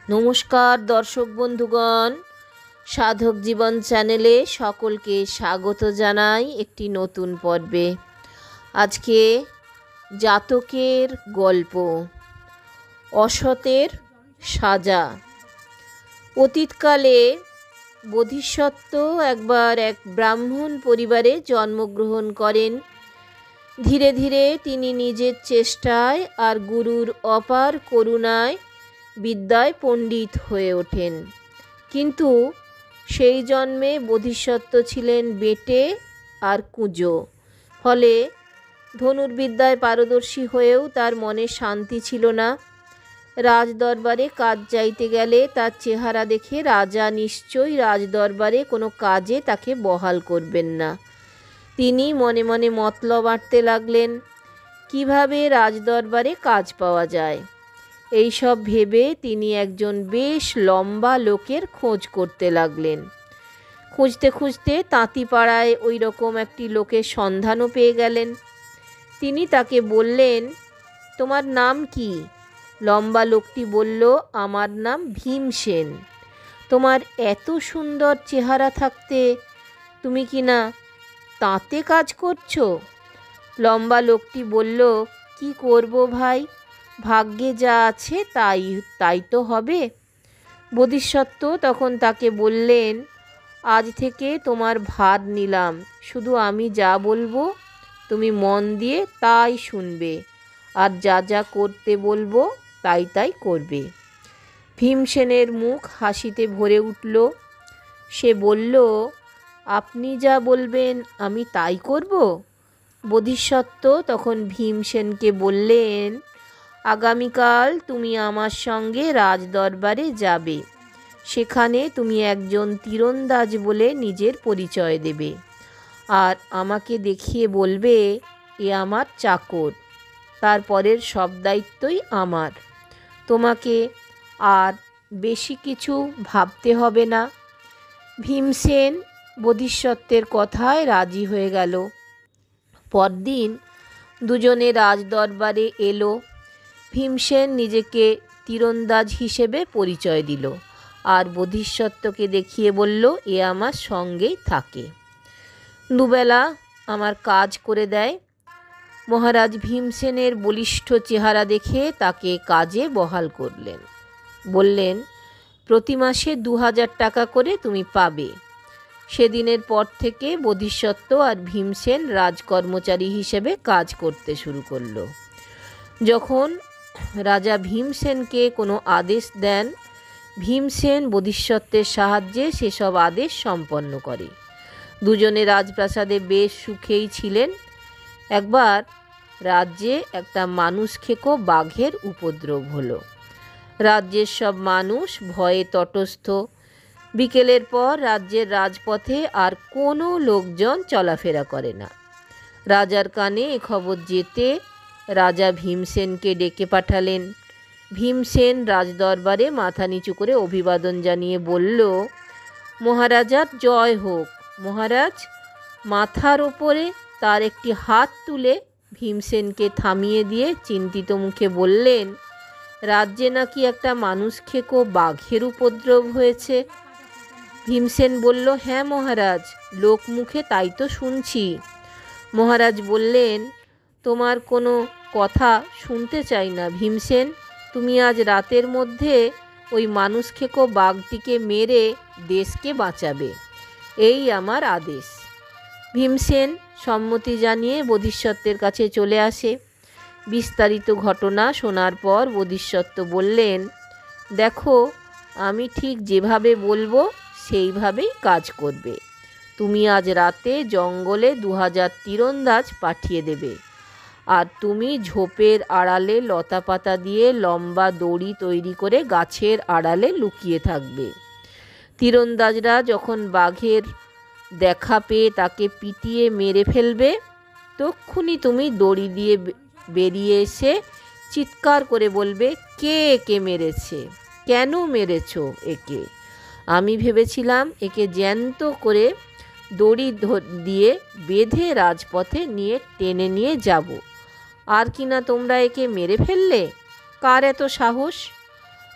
নমস্কার দর্শক বন্ধুগণ, সাধক জীবন চ্যানেলে সকলকে স্বাগত জানাই একটি নতুন পর্বে। আজকে জাতকের গল্প, অসতের সাজা। অতীতকালে বোধিসত্ত্ব একবার এক ব্রাহ্মণ পরিবারে জন্মগ্রহণ করেন। ধীরে ধীরে তিনি নিজের চেষ্টায় আর গুরুর অপার করুণায় বিদ্যায় পণ্ডিত হয়ে ওঠেন। কিন্তু সেই জন্মে বোধিসত্ত্ব ছিলেন বেঁটে আর কুঁজো। ফলে ধনুর্বিদ্যায় পারদর্শী হয়েও তার মনে শান্তি ছিল না। রাজদরবারে কাজ চাইতে গেলে তার চেহারা দেখে রাজা নিশ্চয়ই রাজদরবারে কোনো কাজে তাকে বহাল করবেন না। তিনি মনে মনে মতলব আঁটতে লাগলেন, কিভাবে রাজদরবারে কাজ পাওয়া যায়। এই সব ভেবে তিনি একজন বেশ লম্বা লোকের খোঁজ করতে লাগলেন। খুঁজতে খুঁজতে তাঁতিপাড়ায় ওই রকম একটি লোকের সন্ধানও পেয়ে গেলেন। তিনি তাকে বললেন, তোমার নাম কি? লম্বা লোকটি বলল, আমার নাম ভীমসেন। তোমার এত সুন্দর চেহারা থাকতে তুমি কি না তাঁতে কাজ করছো? লম্বা লোকটি বলল, কি করব ভাই, ভাগ্যে যা আছে তাই তো হবে। বোধিসত্ত্ব তখন তাকে বললেন, আজ থেকে তোমার ভার নিলাম, শুধু আমি যা বলবো তুমি মন দিয়ে তাই শুনবে, আর যা যা করতে বলবো তাই তাই করবে। ভীমসেনের মুখ হাসিতে ভরে উঠল। সে বলল, আপনি যা বলবেন আমি তাই করব। বোধিসত্ত্ব তখন ভীমসেনকে বললেন, আগামীকাল তুমি আমার সঙ্গে রাজদরবারে যাবে। সেখানে তুমি একজন তীরন্দাজ বলে নিজের পরিচয় দেবে, আর আমাকে দেখিয়ে বলবে এ আমার চাকর। তারপরের সব দায়িত্বই আমার। তোমাকে আর বেশি কিছু ভাবতে হবে না। ভীমসেন বোধিসত্ত্বের কথায় রাজি হয়ে গেল। পরদিন দুজনে রাজদরবারে এলো। ভীমসেন নিজেকে তীরন্দাজ হিসেবে পরিচয় দিল, আর বোধিসত্ত্বকে দেখিয়ে বলল, এ আমার সঙ্গেই থাকে, দুবেলা আমার কাজ করে দেয়। মহারাজ ভীমসেনের বলিষ্ঠ চেহারা দেখে তাকে কাজে বহাল করলেন। বললেন, প্রতি মাসে 2000 টাকা করে তুমি পাবে। সেদিনের পর থেকে বোধিসত্ত্ব আর ভীমসেন রাজকর্মচারী হিসেবে কাজ করতে শুরু করলো। যখন রাজা ভীমসেনকে কোনো আদেশ দেন, ভীমসেন বোধিসত্ত্বের সাহায্যে সেসব আদেশ সম্পন্ন করে। দুজনে রাজপ্রাসাদে বেশ সুখেই ছিলেন। একবার রাজ্যে একটা মানুষ খেকো বাঘের উপদ্রব হলো। রাজ্যের সব মানুষ ভয়ে তটস্থ। বিকেলের পর রাজ্যের রাজপথে আর কোনো লোকজন চলাফেরা করে না। রাজার কানে এ খবর যেতে রাজা ভীমসেনকে ডেকে পাঠালেন। ভীমসেন রাজদরবারে মাথা নিচু করে অভিবাদন জানিয়ে বলল, মহারাজার জয় হোক। মহারাজ মাথার ওপরে তার একটি হাত তুলে ভীমসেনকে থামিয়ে দিয়ে চিন্তিত মুখে বললেন, রাজ্যে নাকি একটা মানুষ খেকো বাঘের উপদ্রব হয়েছে। ভীমসেন বলল, হ্যাঁ মহারাজ, লোক মুখে তাই তো শুনছি। মহারাজ বললেন, তোমার কোনো কথা শুনতে চাই না ভীমসেন, তুমি আজ রাতের মধ্যে ওই মানুষ খেকো বাঘটিকে মেরে দেশকে বাঁচাবে, এই আমার আদেশ। ভীমসেন সম্মতি জানিয়ে বোধিসত্ত্বের কাছে চলে আসে। বিস্তারিত ঘটনা শোনার পর বোধিসত্ত্ব বললেন, দেখো, আমি ঠিক যেভাবে বলবো সেইভাবেই কাজ করবে। তুমি আজ রাতে জঙ্গলে 2000 তীরন্দাজ পাঠিয়ে দেবে, আর তুমি ঝোপের আড়ালে লতা পাতা দিয়ে লম্বা দড়ি তৈরি করে গাছের আড়ালে লুকিয়ে থাকবে। তীরন্দাজরা যখন বাঘের দেখা পেয়ে তাকে পিটিয়ে মেরে ফেলবে, তক্ষুনি তুমি দড়ি দিয়ে বেরিয়ে এসে চিৎকার করে বলবে, কে একে মেরেছে, কেন মেরেছ একে। আমি ভেবেছিলাম একে জ্যান্ত করে দড়ি দিয়ে বেঁধে রাজপথে টেনে নিয়ে যাব, আর কিনা তোমরা একে মেরে ফেললে। কার এত সাহস?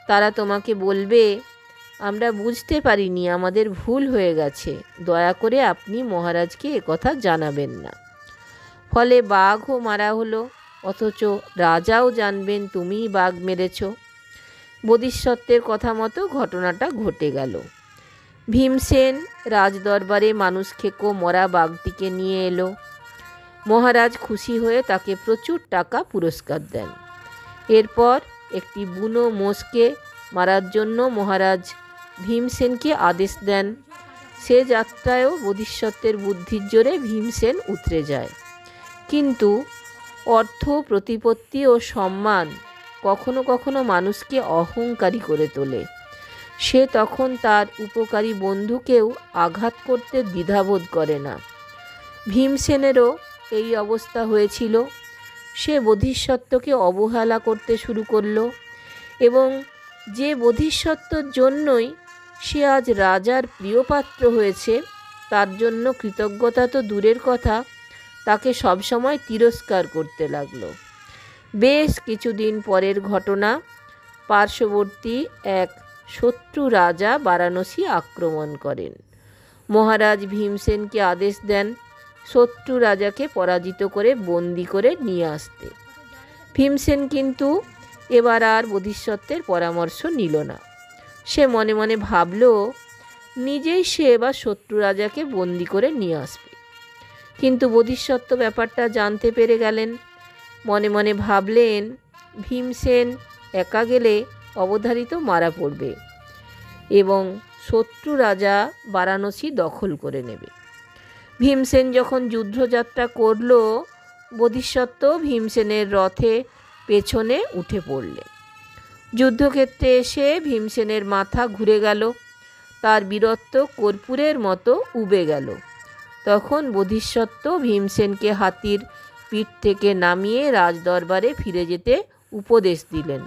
তারা তোমাকে বলবে, আমরা বুঝতে পারিনি, আমাদের ভুল হয়ে গেছে, দয়া করে আপনি মহারাজকে একথা জানাবেন না। ফলে বাঘও মারা হলো, অথচ রাজাও জানবেন তুমিই বাঘ মেরেছ। বোধিসত্ত্বের কথা মতো ঘটনাটা ঘটে গেল। ভীমসেন রাজদরবারে মানুষ খেকো মরা বাঘটিকে নিয়ে এলো। মহারাজ খুশি হয়ে তাকে প্রচুর টাকা পুরস্কার দেন। এরপর একটি বুনো মোষকে মারার জন্য মহারাজ ভীমসেনকে আদেশ দেন। সে যাত্রায়ও বোধিসত্ত্বের বুদ্ধির জোরে ভীমসেন উতরে যায়। কিন্তু অর্থ, প্রতিপত্তি ও সম্মান কখনো কখনো মানুষকে অহংকারী করে তোলে। সে তখন তার উপকারী বন্ধুকেও আঘাত করতে দ্বিধাবোধ করে না। ভীমসেনেরও এই অবস্থা হয়েছিল। সে বোধিসত্ত্বকে অবহেলা করতে শুরু করল এবং যে বোধিসত্ত্বর জন্যই সে আজ রাজার প্রিয়পাত্র হয়েছে তার জন্য কৃতজ্ঞতা তো দূরের কথা, তাকে সবসময় তিরস্কার করতে লাগলো। বেশ কিছুদিন পরের ঘটনা। পার্শ্ববর্তী এক শত্রু রাজা বারাণসী আক্রমণ করেন। মহারাজ ভীমসেনকে আদেশ দেন শত্রু রাজাকে পরাজিত করে বন্দি করে নিয়ে আসতে। ভীমসেন কিন্তু এবার আর বোধিসত্ত্বের পরামর্শ নিল না। সে মনে মনে ভাবল নিজেই সে এবার শত্রু রাজাকে বন্দি করে নিয়ে আসবে। কিন্তু বোধিসত্ত্ব ব্যাপারটা জানতে পেরে গেলেন। মনে মনে ভাবলেন ভীমসেন একা গেলে অবধারিত মারা পড়বে এবং শত্রু রাজা বারাণসী দখল করে নেবে। ভীমসেন যখন যুদ্ধযাত্রা করল, বোধিসত্ত্ব ভীমসেনের রথে পেছনে উঠে পড়লেন। যুদ্ধক্ষেত্রে এসে ভীমসেনের মাথা ঘুরে গেল, তার বীরত্ব কর্পূরের মতো উবে গেল। তখন বোধিসত্ত্ব ভীমসেনকে হাতির পিঠ থেকে নামিয়ে রাজদরবারে ফিরে যেতে উপদেশ দিলেন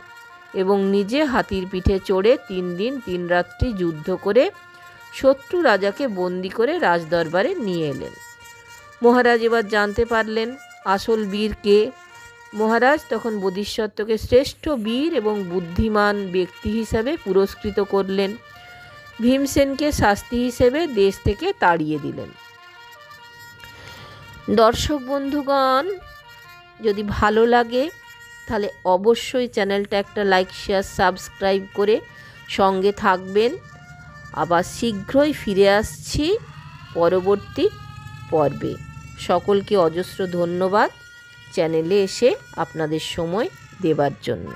এবং নিজে হাতির পিঠে চড়ে 3 দিন 3 রাত্রি যুদ্ধ করে শত্রু রাজাকে বন্দি করে রাজদরবারে নিয়ে এলেন। মহারাজ এবার জানতে পারলেন আসল বীর কে। মহারাজ তখন বোধিসত্ত্বকে শ্রেষ্ঠ বীর এবং বুদ্ধিমান ব্যক্তি হিসাবে পুরস্কৃত করলেন। ভীমসেনকে শাস্তি হিসেবে দেশ থেকে তাড়িয়ে দিলেন। দর্শক বন্ধুগণ, যদি ভালো লাগে তাহলে অবশ্যই চ্যানেলটা একটা লাইক, শেয়ার, সাবস্ক্রাইব করে সঙ্গে থাকবেন। আবার শীঘ্রই ফিরে আসছি পরবর্তী পর্বে। সকলকে অজস্র ধন্যবাদ চ্যানেলে এসে আপনাদের সময় দেবার জন্য।